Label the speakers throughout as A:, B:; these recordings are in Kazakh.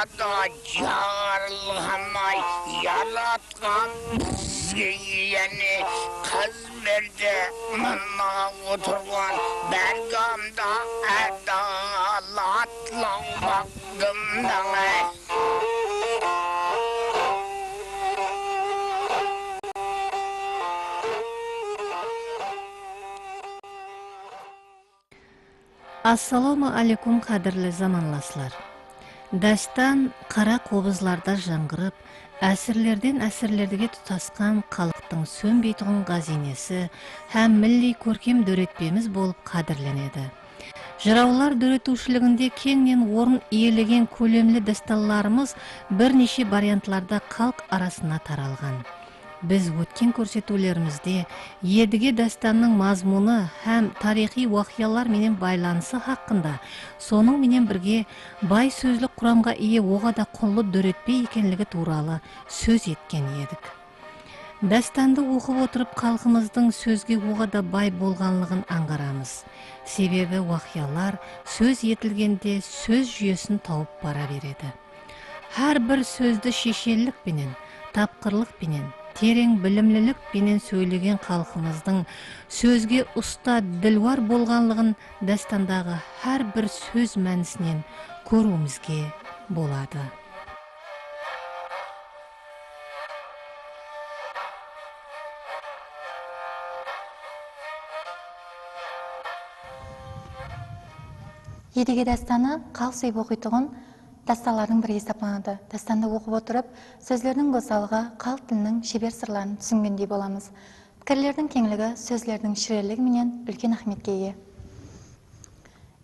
A: Dünyada jarılğanay yaratkan bizge yeni kız berdi mına oturgan bergamda adalatlan baktım dana.
B: Assalamu alaikum qadrli zamanlaslar. Dastan qara qobuzlarda жаңғырып, әсірлерден әсірлерге тұтасқан қалықтың сөнбейтұғын ғазинесі һәм милли көркем дөретпеміз болып қадірленеді. Жыраулар дөретушілігінде кеңнен орын иелеген көлемлі дасталларымыз бірнеше вариантларда қалқ арасына таралған. Біз өткен көрсетулерімізде едіге дастанның мазмұны һәм тарихи уақиялар менен байланысы хақында, соның менен бірге бай сөзлік құрамға ие оғада құнлы дөретпе екенлігі туралы сөз еткен едік. Дастанды оқып отырып халқымыздың сөзге оғада бай болғанлығын аңғарамыз. Себебі уақиялар сөз етілгенде сөз жүйесін тауып бара береді. Әр бір сөзді шешелік пенен, тапқырлық пенен, терең білімлілік пенен сөйлеген халқымыздың сөзге ұста ділуар болғанлығын дастандағы әр бір сөз мәнісінен көруімізге болады.
C: Едіге дастаны қалқ сүйіп оқитұғын дасталардың бірі есапланады. Дастанды оқып отырып, сөзлердің госалығы, қалқ тілінің шебер сырларын түсінгендей боламыз. Пікірлердің кеңлігі, сөзлердің шірелігі менен үлкен ахметке ие.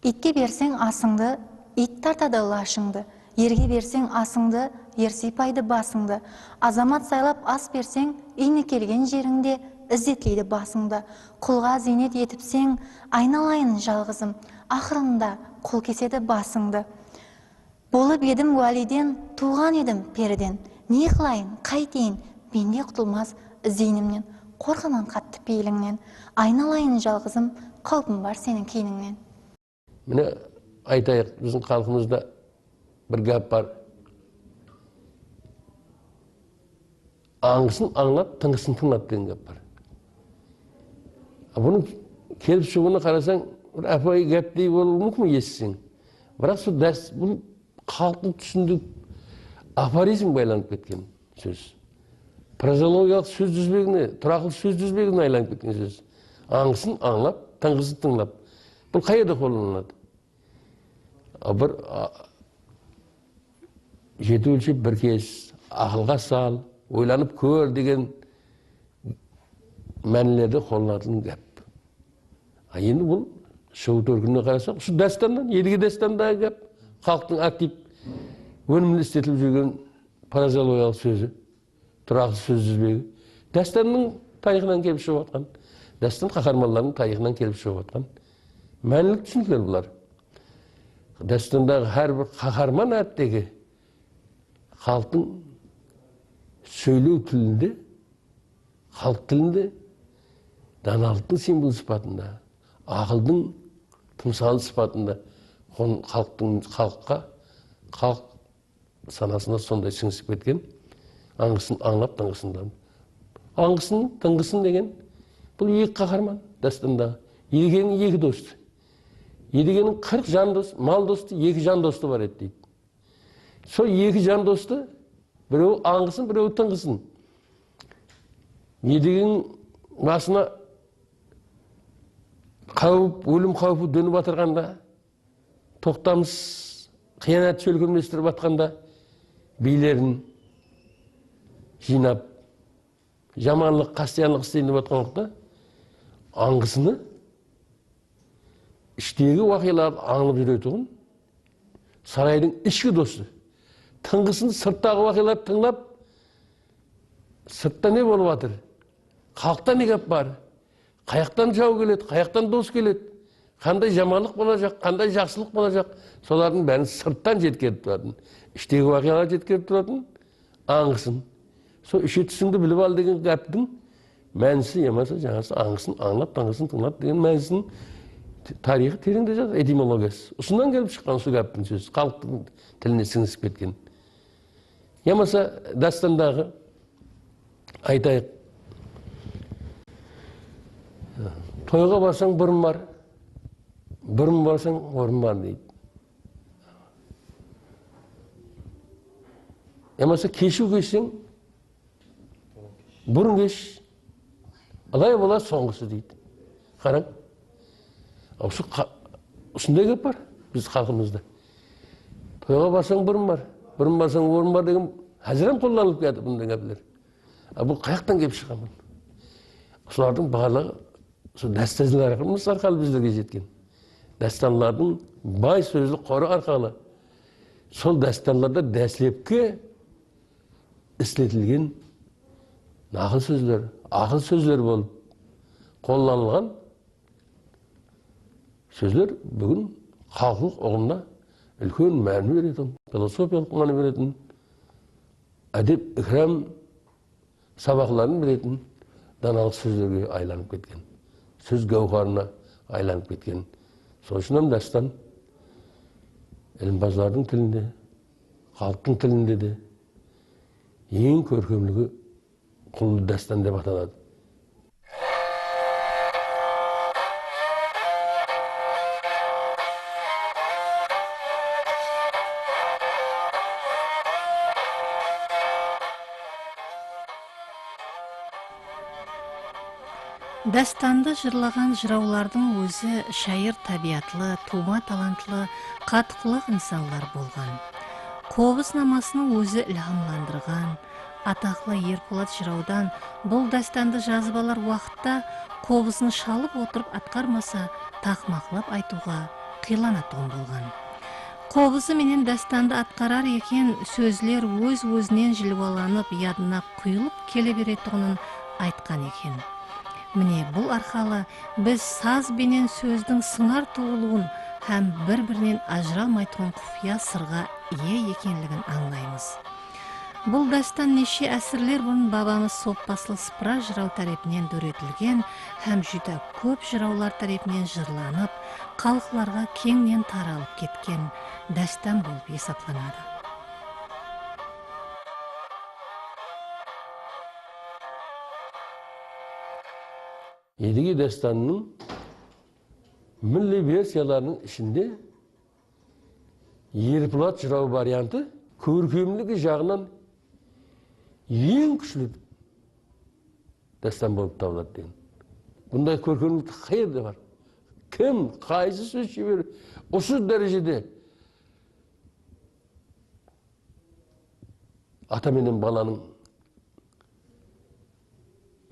C: Итке берсең асыңды, ит тартады лашыңды. Ерге берсең асыңды, ер сипайды басыңды. Азамат сайлап ас берсең, үйне келген жеріңде ізетлейді басыңды. Құлға зейнет етіпсең, айналайын жалғызым, ақырында қол кеседі басыңды. Болып едім уәлиден, туған едім періден. Не қылайын, қайтейін, бенде құтылмаз зейнімнен. Қорқаман қатты пейіліңнен. Айналайын жалғызым, қаупім бар сенің кейініңнен.
D: Міне айтайық, біздің халқымызда бір гәп бар. Аңғысын аңлап, тыңғысын тыңлап деген гәп бар. Бұның келіп шығуына қарасаң, бір әпай гәптей болуы мүмкін естісең. Бірақ сол дәріс, бұл халықтың түсіндік афоризм байланып кеткен сөз. Прозологиялық сөз дүзбегіне, тұрақыл сөз дүзбегіне айланып кеткен сөз. Аңғысын аңлап, тыңғысын тыңлап. Бұл қайда қолданылады? Бір жеті өлшеп бір кез, ақылға сал, ойланып көр деген мәнілерді қолданатын гәп. Енді бұл шығу төркініне қарасақ, осы дастаннан, едіге дастандағы гәп, халықтың актив өнімді істетіліп жүрген прозологиялық сөзі, тұрақсыз сөз дүзбегі. Дастанның тарихынан келіп шығып жатқан, дастан қаһарманларының тарихынан келіп шығып жатқан мәнілік түсініктер бұлар. Дастандағы әр бір қаһарман әріптегі халықтың сөйлеу тілінде, халық тілінде, даналықтың символ сипатында, ақылдың тымсалы сипатында халыққа, халық санасына сондай сіңісіп кеткен, аңғысын аңлап, тыңғысын тыңлап. Аңғысын, тыңғысын деген бұл екі қаһарман дастандағы. Едігенің екі досты. Едігенің 40 жан досы, мал досты, 2 жан досты бар еді дейді. Сол 2 жан досты, біреу аңғысын, біреу тыңғысын. Едігенің басына қауіп, өлім қауіпі дөніп батырғанда, тоқтамыс қиянат шөлкірместіріп батқанда, билерін жинап, жаманлық, қастиянлық істейін деп батқан уақытта, аңғысыны іштегі уақияларды аңлып жүретұғын сарайдың ішкі досы. Тыңғысын сырттағы уақияларды тыңлап, сыртта не болып жатыр? Халықта не гәп бар? Қаяқтан жау келеді, қаяқтан дос келеді? Қандай жаманлық болacak, қандай жақсылық болacak? Солардың бәрін сырттан жеткеріп тұратын. Іштегі уақияларды жеткеріп тұратын аңғысын. Сол іші түсіңді біліп ал деген гәптің мәнісі емаса жаңасы аңғысын аңлап, тыңғысын тыңлап деген мәнісінің тарихы тереңде жатыр, этимологиясы. Осынан келіп шыққан осы гәптің сөзі, халықтың тіліне сіңісіп кеткен. Ямаса дастандағы айтайық. Тойға барсаң бұрын бар, бұрын барсаң орын бар дейді. Ямаса кешу кешсең, бұрын кеш, алай бола соңғысы дейді. Қараң, осындай көп бар біз халқымызда. Тойға барсаң бұрын бар, бұрын барсаң орын бар деген әзірем қолданылып келді бұндай кәпілер. Бұл қаяқтан кеп шығамын? Солардың барлығы дәстәзілеріміз арқалы біздерге жеткен. Дәстанлардың бай сөзлі қоры арқалы. Сол дәстанларда дәслепке істетілген нақыл сөздер, ақыл сөздер болып қолданылған сөздер бүгін халқылық ұғымына үлкен мән беретін, философиялық мағына беретін, әдеп икрам сабақларын беретін даналық сөздерге айланып кеткен. Сөз гауһарына айланып кеткен. Сол үшін дастан ілімбаздардың тілінде, халықтың тілінде де ең көркемлігі құлды дастан деп аталады.
B: Дастанды жырлаған жыраулардың өзі шайыр табиатлы, тума талантлы, қатқылық инсанлар болған. Қобыз намасының өзі ilhamlandырған, атақлы Ерболат жыраудан бұл дастанды жазып алар уақытта қобызын шалып отырып атқармаса тақмақлап айтуға қиланатон болған. Қобызы менен дастанды атқарар екен сөзлер өз-өзінен жылбаланып, ядына құйылып келе беретұғынын айтқан екен. Міне бұл арқалы біз саз бенен сөздің сыңар туылуын һәм бір-бірінен ажырамайтын құпия сырға ие екенлігін аңлаймыз. Бұл дастан неше әсірлер бұрын бабамыз Соппаслы Сыпыра жырау тарапынан дөретілген һәм жүдә көп жыраулар тарапынан жырланып, халықларға кеңінен таралып кеткен дастан болып есептеледі.
D: Едіге дастанның мүлі версияларының ішінде Ерболат жырау варианты көркемлігі жағынан ең күшлі дастан болып табылады деген. Бұндай көркемлік қайда бар? Кім, қайсы сөз шебері осы дәрежеде ата менен баланың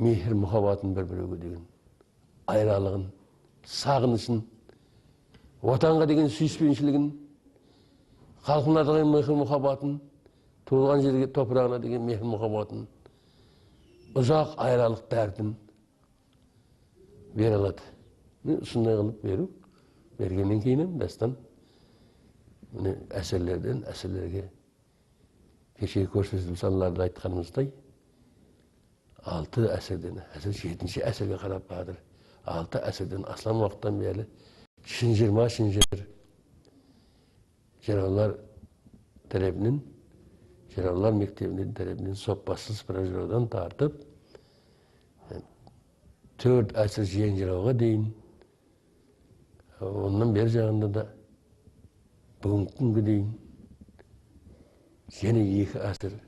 D: мейір мұхаббатын бір-біріге деген айралығын, сағынышын, отанға деген сүйіспеншілігін, халқына деген мейір мұхаббатын, туылған жерге топырағына деген мейір мұхаббатын, ұзақ айралық дәртін бере алады. Сондай қылып беру, бергеннен кейін дастан әсерлерден әсерлерге кеше көрсетіліп саналарды айтқанымыздай 6 әсірден, әсір 7-ші әсірге қарап бадыр. 6 әсірден аслан уақыттан бері шынжыр жыраулар тарапынан, жыраулар мектебінен тарапынан Соппаслы Сыпыра жыраудан тартып, 4 әсір жиен жырауға дейін, ондан бер жағында да бүгінгі күнге дейін және 2 әсір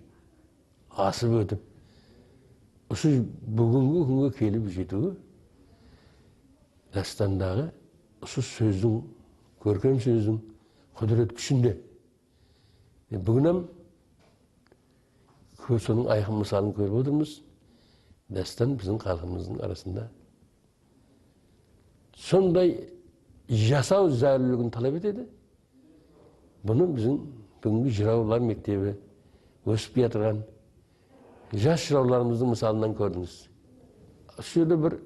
D: асып өтіп, осы бүгінгі күнге келіп жетуі дастандағы осы сөздің, көркем сөздің құдірет күшінде. Бүгінім соның айқын мысалын көріп отырмыз. Дастан біздің халқымыздың арасында сондай жасау зәрлілігін талап етеді. Бұны біздің бүгінгі жыраулар мектебі өсіп жатырған жас жырауларымыздың мысалынан көрдіңіз. Шөyle бір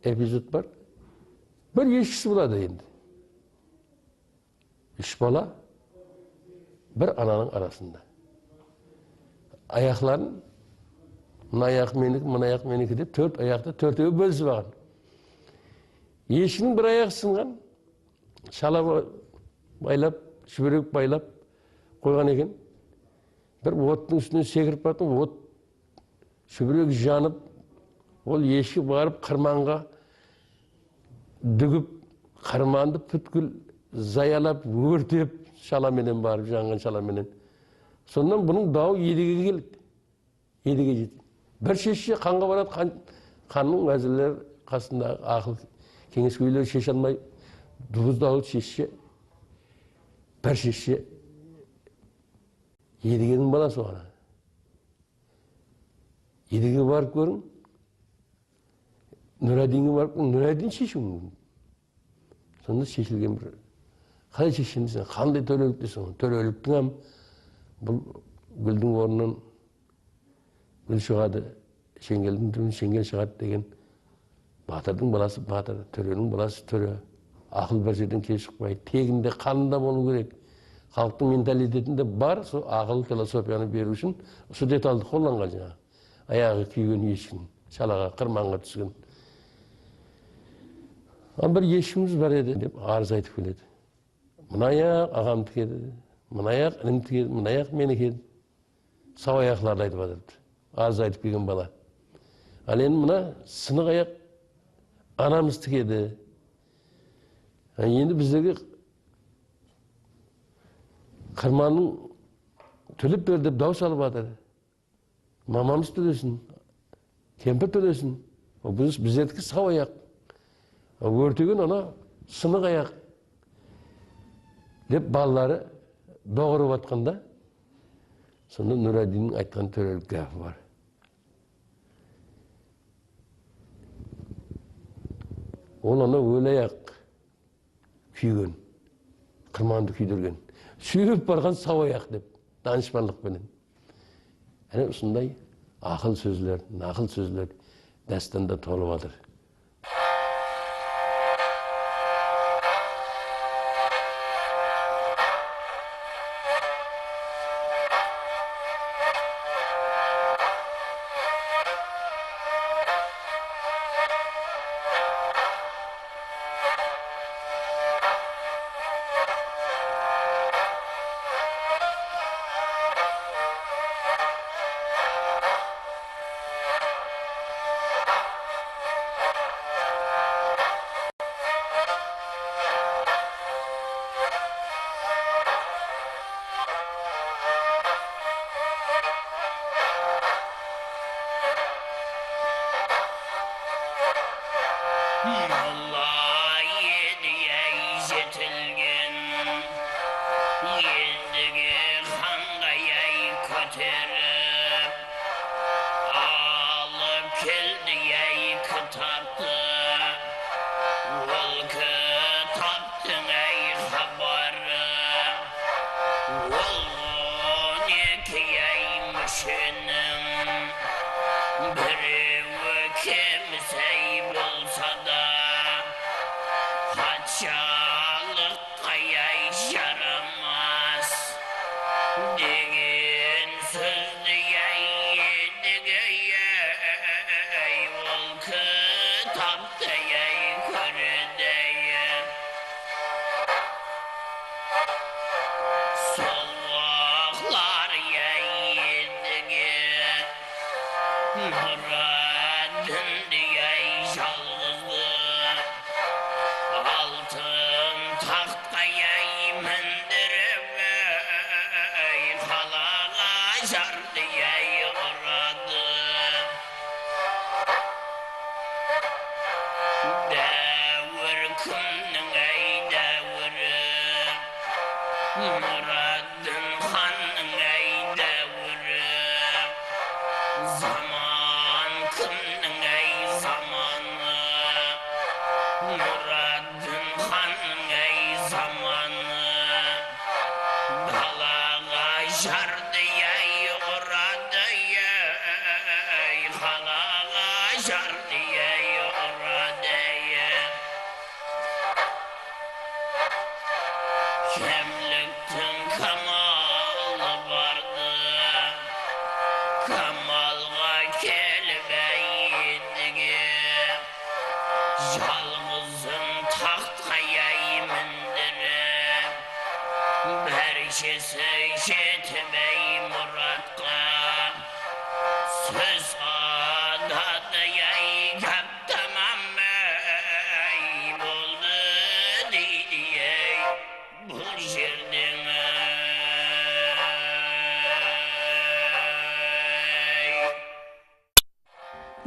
D: эпизод бар. Бір ешкісі болады енді. 3 бала бір ананың арасында. Аяқларын, мына аяқ менікі, мына аяқ менікі деп 4 аяқты 4-еуі бөлісіп алған. Ешкінің бір аяқ сынған, шала байлап, шүберек байлап қойған екен. бір оттың үстінен секіріп бардым, от шүбірек жанып, ол ешкі барып қырманға дүгіп, қырманды бүткіл заялап, өртеп, шаламенен барып, жанған шаламенен. Сондан бұның дауы едіге келді. Едіге жетті. Бір шешсе қанға барады, қанның мәзірлер қасында ақыл кеңескөйлер шеше алмай, дұғыз дауы шешсе, бір шешсе, едігенің баласы оған. Едіге барып көрің, Нұрадинге барып, Нұрадин шешуің мүмкін. Сонда шешілген бір, қалай шешемін десең, қандай төрелік десең, төреліктің ам, бұл гүлдің орнынан гүл шығады, шеңгелдің түбін шеңгел шығады деген батырдың баласы батыр, төренің баласы төре. Ақыл бір жерден кеш шықпайды, тегінде қанында болу керек. Халықтың менталитетінде бар, сол ақыл философияны беру үшін осы деталды қолданған жаңа. Аяғы күйген ешкін, шалаға, қырманға түскен. Бір ешкіміз бар еді деп арыз айтып келеді. Мына аяқ ағамдікі еді, мына аяқ інімдікі еді, мына аяқ менікі еді. Сау аяқларды айтып жатырды. Арыз айтып келген бала. Ал енді мына сынық аяқ анамыздікі еді. Енді біздегі қырманның төлеп бер деп дау салып жатыр. Мамамыз төлесін, кемпір төлесін. Біздердікі сау аяқ. Өртеген ана сынық аяқ деп балалары доғырып атқанда, сонда Нұрадиннің айтқан төрелік гәпі бар. Ол ана өлі аяқ күйген, қырманды күйдірген. Сүйреп барған сау аяқ деп, данышпанлықпенен. Әне осындай ақыл сөзлер, нақыл сөзлер дастанда толып жатыр.
A: Kamalga kelmeyindige Söz anadı yay kaptamam ey buldu deydi ey bu жердің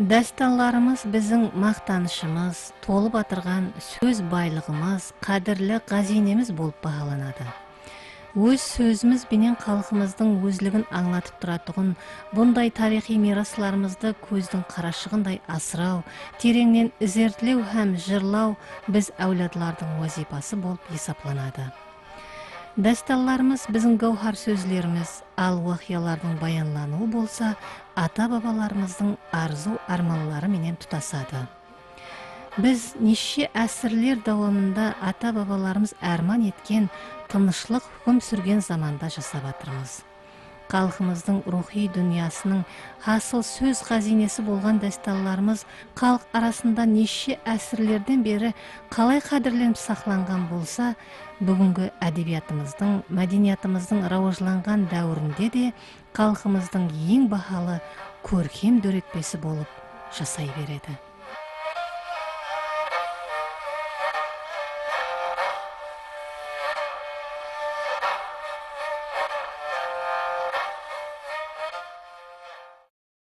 B: Dastanlarımız bizim mақтанышымыз, толып атырған сөз байлығымыз, қадірлі қазинеміз болып бағаланады. Өз сөзіміз бенен халқымыздың өзлігін аңлатып тұратұғын, бұндай тарихи мирасларымызды көздің қарашығындай асырау, тереңнен ізертілеу һәм жырлау біз әуладлардың вазипасы болып есапланады. Dastanlarımız bizim gavhar sözlerimiz, al vahiyalардың баянлануы болса, ата-бабаларымыздың арзу арманлары менен тұтасады. Біз неше әсірлер давамында ата-бабаларымыз әрман еткен тынышлық хүкім сүрген заманда жасап атырмыз. Халқымыздың рухи дүниясының хасыл сөз қазинесі болған dastanlarımız халық арасында неше әсірлерден бері қалай қадірленіп сақланған болса, бүгінгі әдебиятымыздың, мәдениятымыздың рауажланған дәуірінде де халқымыздың ең бағалы көркем дөретпесі болып жасай береді.